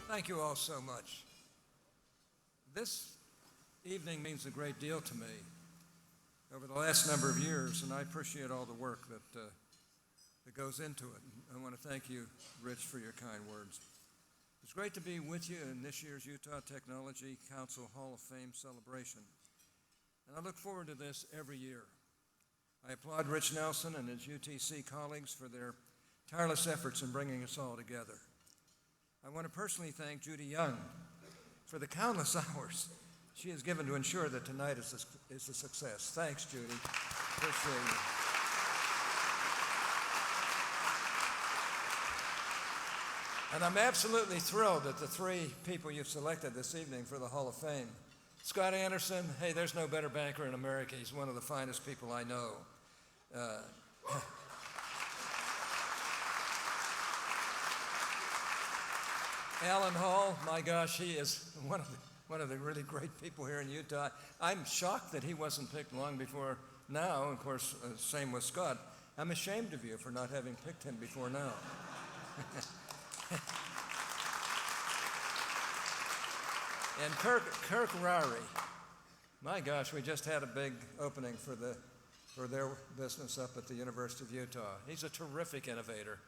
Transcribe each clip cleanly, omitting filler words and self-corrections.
Thank you all so much. This evening means a great deal to me over the last number of years, and I appreciate all the work that goes into it. I want to thank you, Rich, for your kind words. It's great to be with you in this year's Utah Technology Council Hall of Fame celebration, and I look forward to this every year. I applaud Rich Nelson and his UTC colleagues for their tireless efforts in bringing us all together. I want to personally thank Judy Young for the countless hours she has given to ensure that tonight is a success. Thanks, Judy. Appreciate you. And I'm absolutely thrilled that the three people you've selected this evening for the Hall of Fame. Scott Anderson, hey, there's no better banker in America. He's one of the finest people I know. Alan Hall, my gosh, he is one of the really great people here in Utah. I'm shocked that he wasn't picked long before now. Of course, same with Scott. I'm ashamed of you for not having picked him before now. And Kirk Rowry, my gosh, we just had a big opening for their business up at the University of Utah. He's a terrific innovator.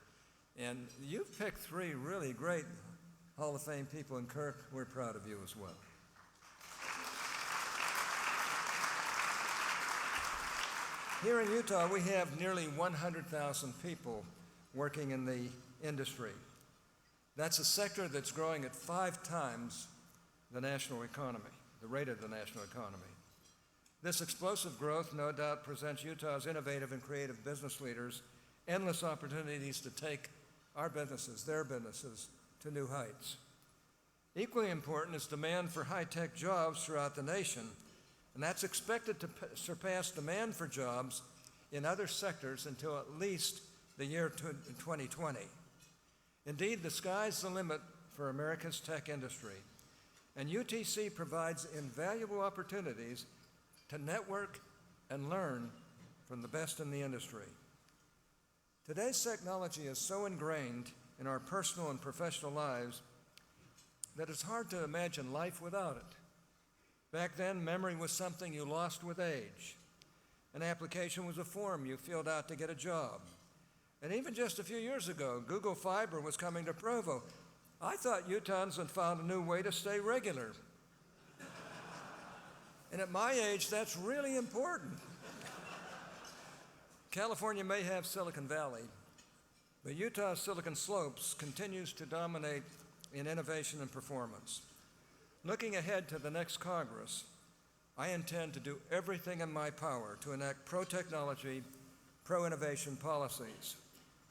And you've picked three really great Hall of Fame people, and Kirk, we're proud of you as well. Here in Utah, we have nearly 100,000 people working in the industry. That's a sector that's growing at 5 times the national economy, the rate of the national economy. This explosive growth no doubt presents Utah's innovative and creative business leaders endless opportunities to take our businesses, their businesses, to new heights. Equally important is demand for high-tech jobs throughout the nation, and that's expected to surpass demand for jobs in other sectors until at least the year 2020. Indeed, the sky's the limit for America's tech industry, and UTC provides invaluable opportunities to network and learn from the best in the industry. Today's technology is so ingrained in our personal and professional lives that it's hard to imagine life without it. Back then, memory was something you lost with age. An application was a form you filled out to get a job. And even just a few years ago, Google Fiber was coming to Provo. I thought Utahns had found a new way to stay regular. And at my age, that's really important. California may have Silicon Valley, but Utah's Silicon Slopes continues to dominate in innovation and performance. Looking ahead to the next Congress, I intend to do everything in my power to enact pro-technology, pro-innovation policies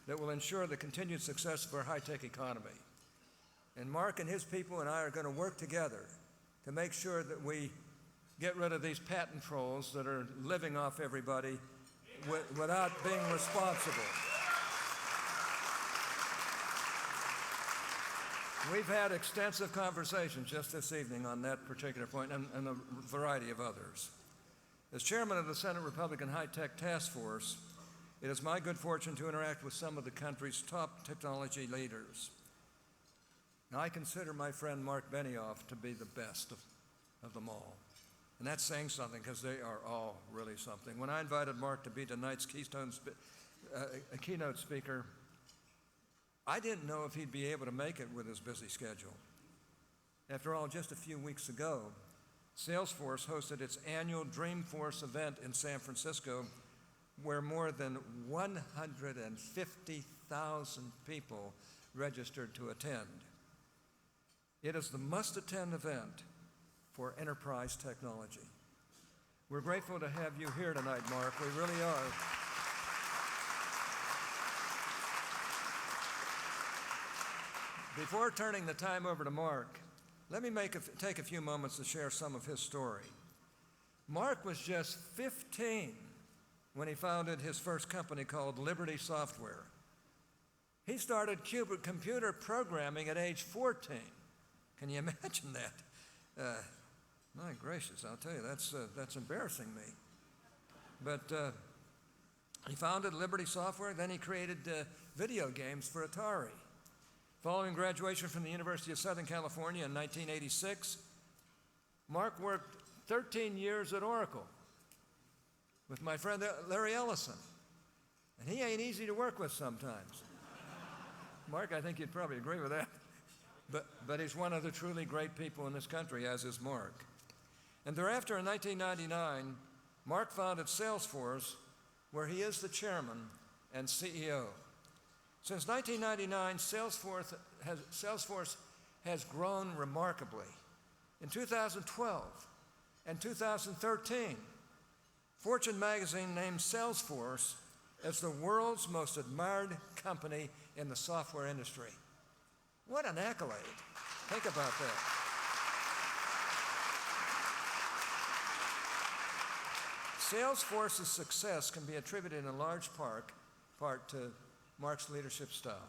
that will ensure the continued success of our high-tech economy. And Marc and his people and I are going to work together to make sure that we get rid of these patent trolls that are living off everybody without being responsible. We've had extensive conversations just this evening on that particular point and a variety of others. As chairman of the Senate Republican High-Tech Task Force, it is my good fortune to interact with some of the country's top technology leaders. Now, I consider my friend Marc Benioff to be the best of them all. And that's saying something because they are all really something. When I invited Marc to be tonight's keynote speaker, I didn't know if he'd be able to make it with his busy schedule. After all, just a few weeks ago, Salesforce hosted its annual Dreamforce event in San Francisco, where more than 150,000 people registered to attend. It is the must-attend event for enterprise technology. We're grateful to have you here tonight, Marc. We really are. Before turning the time over to Marc, let me take a few moments to share some of his story. Marc was just 15 when he founded his first company called Liberty Software. He started computer programming at age 14. Can you imagine that? My gracious, I'll tell you, that's embarrassing me. But he founded Liberty Software, then he created video games for Atari. Following graduation from the University of Southern California in 1986, Marc worked 13 years at Oracle with my friend Larry Ellison. And he ain't easy to work with sometimes. Marc, I think you'd probably agree with that. But he's one of the truly great people in this country, as is Marc. And thereafter, in 1999, Marc founded Salesforce, where he is the chairman and CEO. Since 1999, Salesforce has grown remarkably. In 2012 and 2013, Fortune magazine named Salesforce as the world's most admired company in the software industry. What an accolade. Think about that. Salesforce's success can be attributed in large part to Marc's leadership style.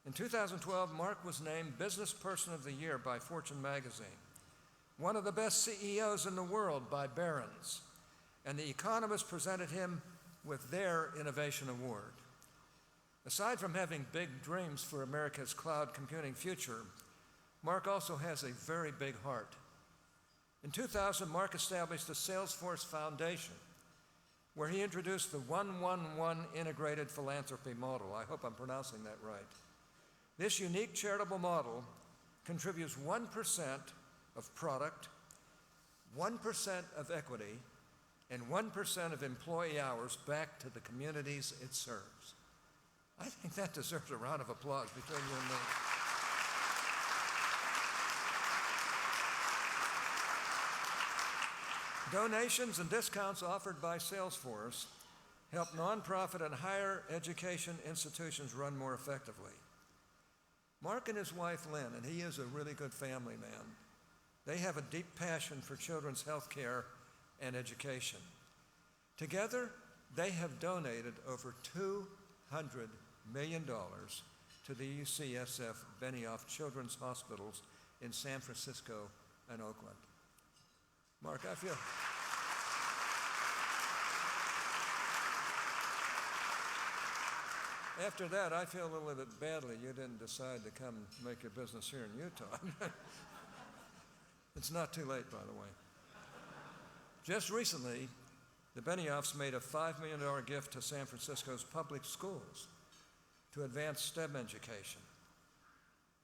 In 2012, Marc was named Business Person of the Year by Fortune magazine, one of the best CEOs in the world by Barron's, and The Economist presented him with their Innovation Award. Aside from having big dreams for America's cloud computing future, Marc also has a very big heart. In 2000, Marc established the Salesforce Foundation, where he introduced the 1-1-1 integrated philanthropy model. I hope I'm pronouncing that right. This unique charitable model contributes 1% of product, 1% of equity, and 1% of employee hours back to the communities it serves. I think that deserves a round of applause between you and me. Donations and discounts offered by Salesforce help nonprofit and higher education institutions run more effectively. Marc and his wife Lynn, and he is a really good family man, they have a deep passion for children's health care and education. Together, they have donated over $200 million to the UCSF Benioff Children's Hospitals in San Francisco and Oakland. Marc, I feel... After that, I feel a little bit badly you didn't decide to come make your business here in Utah. It's not too late, by the way. Just recently, the Benioffs made a $5 million gift to San Francisco's public schools to advance STEM education.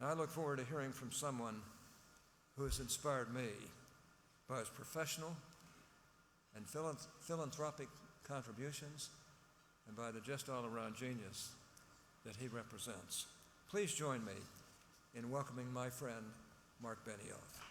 I look forward to hearing from someone who has inspired me by his professional and philanthropic contributions and by the just all-around genius that he represents. Please join me in welcoming my friend, Marc Benioff.